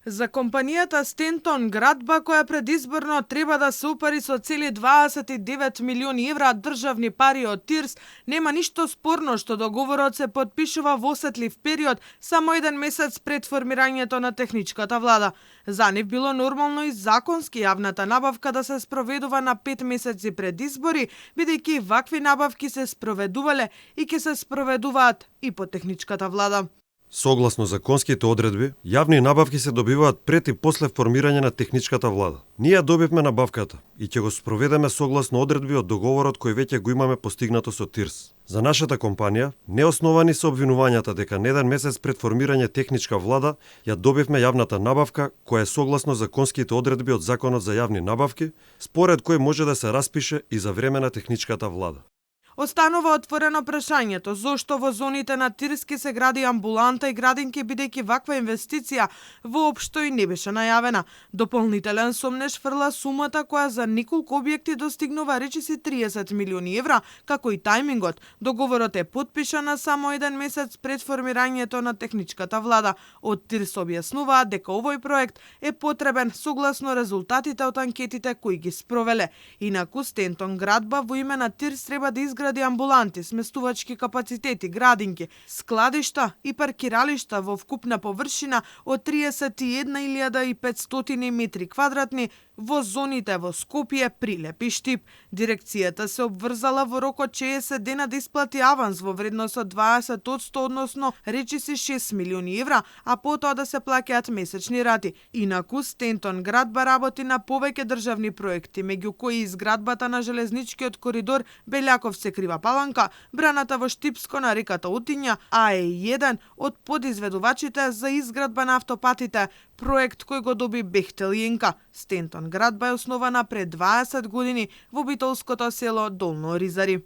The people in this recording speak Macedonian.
За компанијата Стентон Градба, која предизборно треба да се упари со цели 29 милиони евра државни пари од ТИРС, нема ништо спорно што договорот се подпишува во осетлив период, само еден месец пред формирањето на техничката влада. За нив било нормално и законски јавната набавка да се спроведува на 5 месеци пред избори, бидејќи вакви набавки се спроведувале и ќе се спроведуваат и по техничката влада. Согласно законските одредби, јавни набавки се добиваат пред и после формирање на техничката влада. Ние ја добивме набавката и ќе го спроведеме согласно одредби од договорот кој веќе го имаме постигнато со ТИРС. За нашата компанија, неосновани се обвинувањата дека на еден месец пред формирање техничка влада ја добивме јавната набавка која е согласно законските одредби од Законот за јавни набавки, според кој може да се распише и за време на техничката влада. Останува отворено прашањето зошто во зоните на Тирски се гради амбуланта и градинки, бидејќи ваква инвестиција воопшто и не беше најавена. Дополнителен сомнеш фрла сумата која за неколку објекти достигнува речиси 30 милиони евра, како и тајмингот. Договорот е потпишан само еден месец пред формирањето на техничката влада. Од ТИРС објаснуваат дека овој проект е потребен согласно резултатите од анкетите кои ги спровеле. Инаку Стентон Градба во име на ТИРС треба да изгради амбуланти, сместувачки капацитети, градинки, складишта и паркиралишта во вкупна површина од 31.500 метри квадратни во зоните во Скопје, Прилеп и Штип. Дирекцијата се обврзала во рок од 60 дена да исплати аванс во вредност од 20%, односно речиси 6 милиони евра, а потоа да се плаќаат месечни рати. Инаку Стентон Градба работи на повеќе државни проекти, меѓу кои изградбата на железничкиот коридор Белјаковци Крива Паланка, браната во Штипско на реката Отиња, а е еден од подизведувачите за изградба на автопатите, проект кој го доби Бехтел Јенка. Стентон Градба е основана пред 20 години во битолското село Долно Ризари.